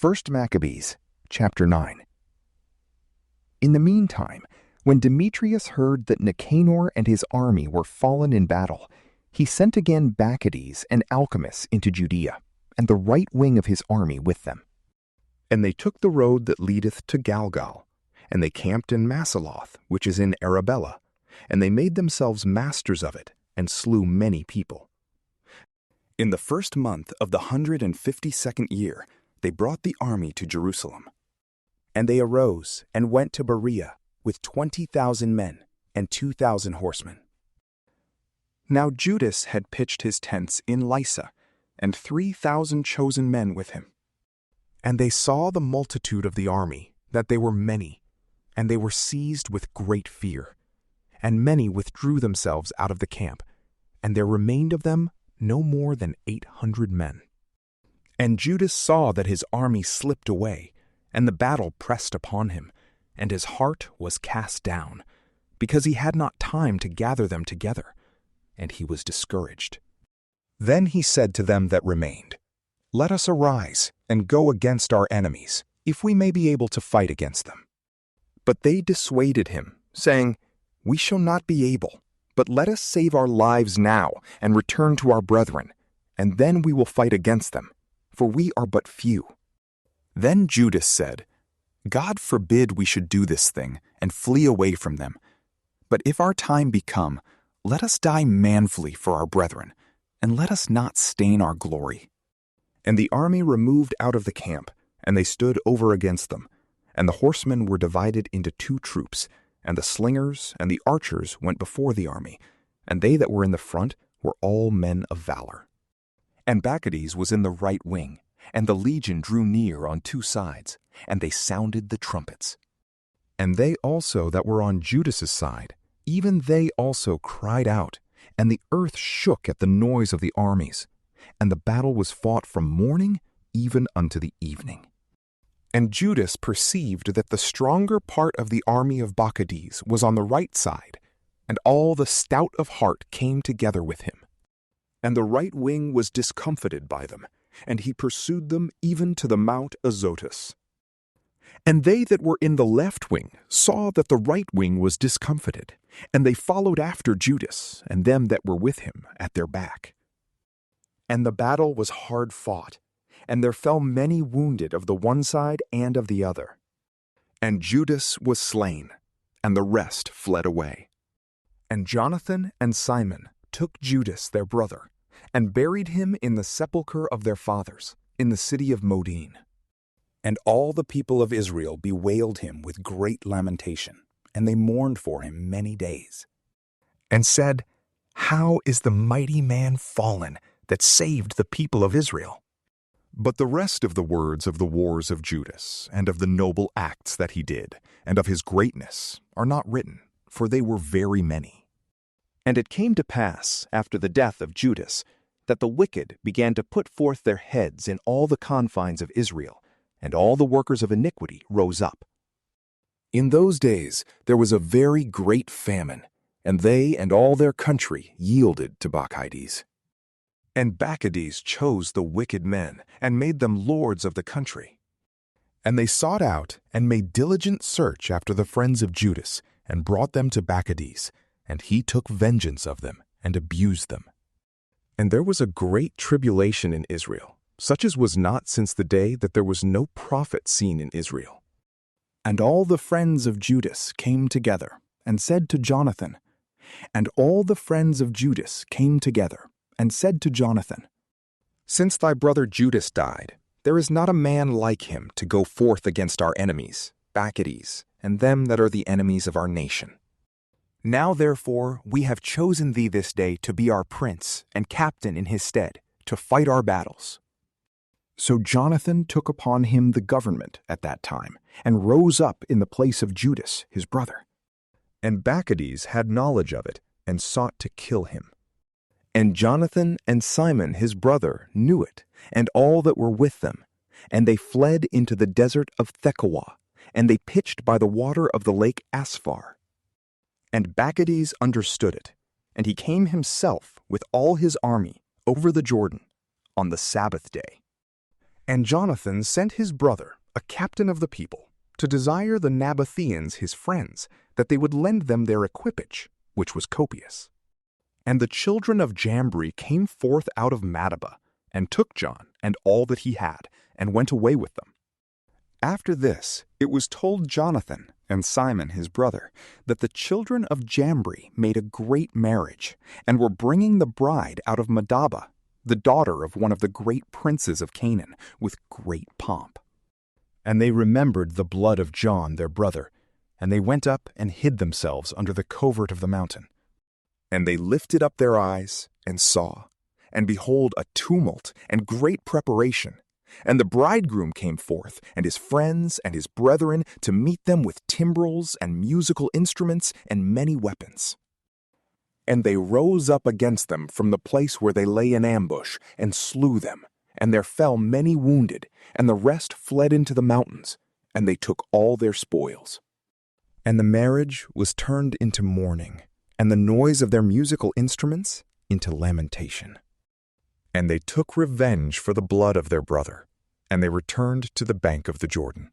1 Maccabees, chapter 9. In the meantime, when Demetrius heard that Nicanor and his army were fallen in battle, he sent again Bacchides and Alcimus into Judea, and the right wing of his army with them. And they took the road that leadeth to Galgal, and they camped in Masaloth, which is in Arabella, and they made themselves masters of it, and slew many people. In the first month of the 152nd year, they brought the army to Jerusalem. And they arose and went to Berea with 20,000 men and 2,000 horsemen. Now Judas had pitched his tents in Lyssa, and 3,000 chosen men with him. And they saw the multitude of the army, that they were many, and they were seized with great fear. And many withdrew themselves out of the camp, and there remained of them no more than 800 men. And Judas saw that his army slipped away, and the battle pressed upon him, and his heart was cast down, because he had not time to gather them together, and he was discouraged. Then he said to them that remained, Let us arise, and go against our enemies, if we may be able to fight against them. But they dissuaded him, saying, We shall not be able, but let us save our lives now, and return to our brethren, and then we will fight against them, for we are but few. Then Judas said, God forbid we should do this thing, and flee away from them. But if our time be come, let us die manfully for our brethren, and let us not stain our glory. And the army removed out of the camp, and they stood over against them. And the horsemen were divided into 2 troops, and the slingers and the archers went before the army, and they that were in the front were all men of valor. And Bacchides was in the right wing, and the legion drew near on 2 sides, and they sounded the trumpets. And they also that were on Judas's side, even they also cried out, and the earth shook at the noise of the armies, and the battle was fought from morning even unto the evening. And Judas perceived that the stronger part of the army of Bacchides was on the right side, and all the stout of heart came together with him. And the right wing was discomfited by them, and he pursued them even to the Mount Azotus. And they that were in the left wing saw that the right wing was discomfited, and they followed after Judas and them that were with him at their back. And the battle was hard fought, and there fell many wounded of the one side and of the other. And Judas was slain, and the rest fled away. And Jonathan and Simon took Judas their brother, and buried him in the sepulchre of their fathers, in the city of Modin. And all the people of Israel bewailed him with great lamentation, and they mourned for him many days, and said, How is the mighty man fallen that saved the people of Israel? But the rest of the words of the wars of Judas, and of the noble acts that he did, and of his greatness, are not written, for they were very many. And it came to pass, after the death of Judas, that the wicked began to put forth their heads in all the confines of Israel, and all the workers of iniquity rose up. In those days there was a very great famine, and they and all their country yielded to Bacchides. And Bacchides chose the wicked men, and made them lords of the country. And they sought out and made diligent search after the friends of Judas, and brought them to Bacchides, and he took vengeance of them, and abused them. And there was a great tribulation in Israel, such as was not since the day that there was no prophet seen in Israel. And all the friends of Judas came together, and said to Jonathan, And all the friends of Judas came together, and said to Jonathan, Since thy brother Judas died, there is not a man like him to go forth against our enemies, Bacchides, and them that are the enemies of our nation. Now therefore we have chosen thee this day to be our prince and captain in his stead, to fight our battles. So Jonathan took upon him the government at that time, and rose up in the place of Judas his brother. And Bacchides had knowledge of it, and sought to kill him. And Jonathan and Simon his brother knew it, and all that were with them, and they fled into the desert of Tekoa, and they pitched by the water of the lake Asphar. And Bacchides understood it, and he came himself with all his army over the Jordan on the Sabbath day. And Jonathan sent his brother, a captain of the people, to desire the Nabatheans his friends, that they would lend them their equipage, which was copious. And the children of Jambri came forth out of Madaba, and took John and all that he had, and went away with them. After this, it was told Jonathan and Simon his brother that the children of Jambri made a great marriage, and were bringing the bride out of Madaba, the daughter of one of the great princes of Canaan, with great pomp. And they remembered the blood of John their brother, and they went up and hid themselves under the covert of the mountain. And they lifted up their eyes and saw, and behold, a tumult and great preparation. And the bridegroom came forth, and his friends and his brethren, to meet them with timbrels and musical instruments and many weapons. And they rose up against them from the place where they lay in ambush, and slew them. And there fell many wounded, and the rest fled into the mountains, and they took all their spoils. And the marriage was turned into mourning, and the noise of their musical instruments into lamentation. And they took revenge for the blood of their brother, and they returned to the bank of the Jordan.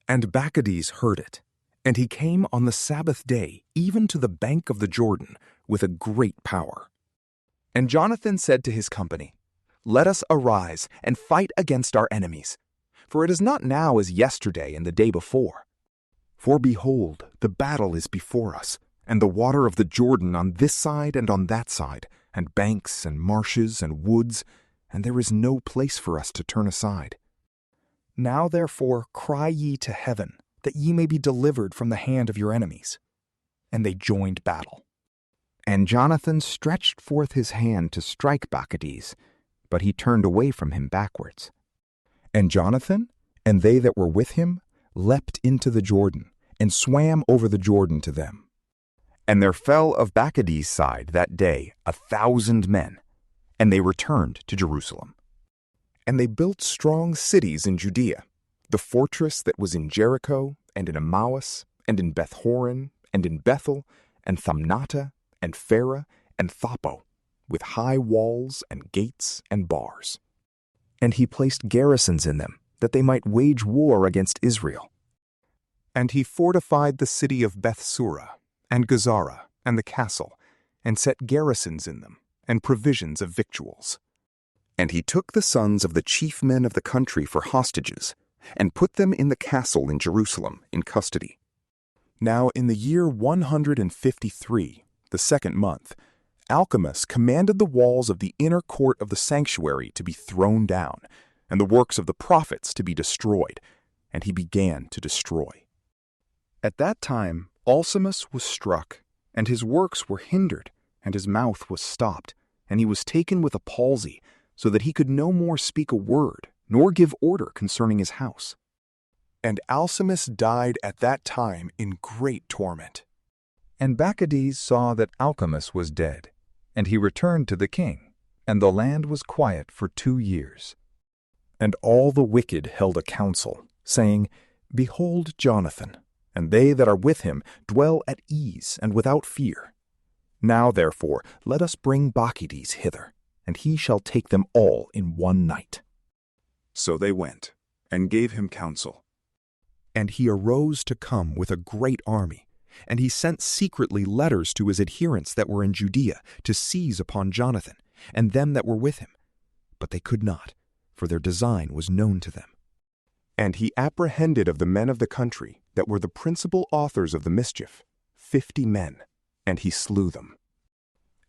And Bacchides heard it, and he came on the Sabbath day even to the bank of the Jordan with a great power. And Jonathan said to his company, Let us arise and fight against our enemies, for it is not now as yesterday and the day before. For behold, the battle is before us, and the water of the Jordan on this side and on that side, and banks and marshes and woods, and there is no place for us to turn aside. Now therefore cry ye to heaven, that ye may be delivered from the hand of your enemies. And they joined battle. And Jonathan stretched forth his hand to strike Bacchides, but he turned away from him backwards. And Jonathan and they that were with him leapt into the Jordan, and swam over the Jordan to them. And there fell of Bacchides' side that day 1,000 men, and they returned to Jerusalem. And they built strong cities in Judea, the fortress that was in Jericho, and in Emmaus, and in Beth-horon, and in Bethel, and Thamnata, and Pharah, and Thoppo, with high walls and gates and bars. And he placed garrisons in them, that they might wage war against Israel. And he fortified the city of Bethsura, and Gazara, and the castle, and set garrisons in them, and provisions of victuals. And he took the sons of the chief men of the country for hostages, and put them in the castle in Jerusalem in custody. Now in the year 153, the 2nd month, Alcimus commanded the walls of the inner court of the sanctuary to be thrown down, and the works of the prophets to be destroyed, and he began to destroy. At that time Alcimus was struck, and his works were hindered, and his mouth was stopped, and he was taken with a palsy, so that he could no more speak a word, nor give order concerning his house. And Alcimus died at that time in great torment. And Bacchides saw that Alcimus was dead, and he returned to the king, and the land was quiet for 2 years. And all the wicked held a council, saying, Behold Jonathan, and they that are with him dwell at ease and without fear. Now therefore let us bring Bacchides hither, and he shall take them all in one night. So they went, and gave him counsel. And he arose to come with a great army, and he sent secretly letters to his adherents that were in Judea to seize upon Jonathan, and them that were with him. But they could not, for their design was known to them. And he apprehended of the men of the country that were the principal authors of the mischief 50 men, and he slew them.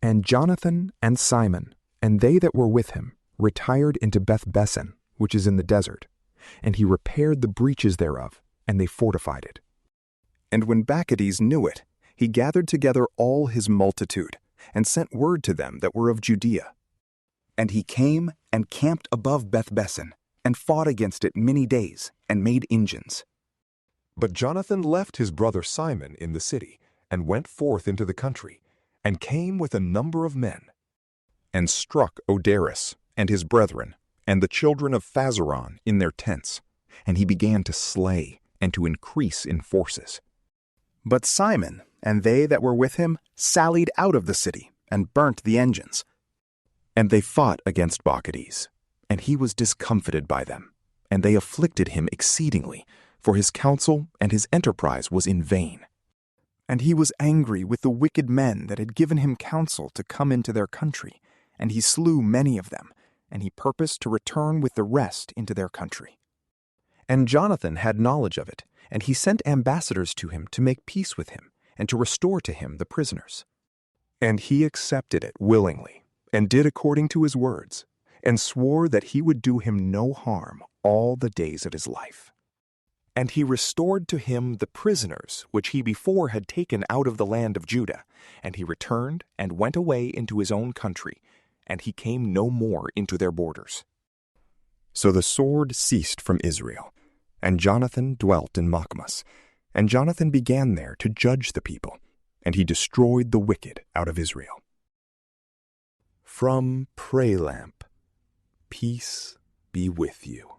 And Jonathan and Simon, and they that were with him, retired into Beth-besan, which is in the desert, and he repaired the breaches thereof, and they fortified it. And when Bacchides knew it, he gathered together all his multitude, and sent word to them that were of Judea. And he came and camped above Beth-besan, and fought against it many days, and made engines. But Jonathan left his brother Simon in the city, and went forth into the country, and came with a number of men, and struck Odaris and his brethren, and the children of Phazaron in their tents, and he began to slay, and to increase in forces. But Simon and they that were with him sallied out of the city, and burnt the engines. And they fought against Bacchides, And he was discomfited by them, and they afflicted him exceedingly, for his counsel and his enterprise was in vain. And he was angry with the wicked men that had given him counsel to come into their country, and he slew many of them, and he purposed to return with the rest into their country. And Jonathan had knowledge of it, and he sent ambassadors to him to make peace with him, and to restore to him the prisoners. And he accepted it willingly, and did according to his words, and swore that he would do him no harm all the days of his life. And he restored to him the prisoners which he before had taken out of the land of Judah, and he returned and went away into his own country, and he came no more into their borders. So the sword ceased from Israel, and Jonathan dwelt in Maccabees, and Jonathan began there to judge the people, and he destroyed the wicked out of Israel. From PrayLamp, peace be with you.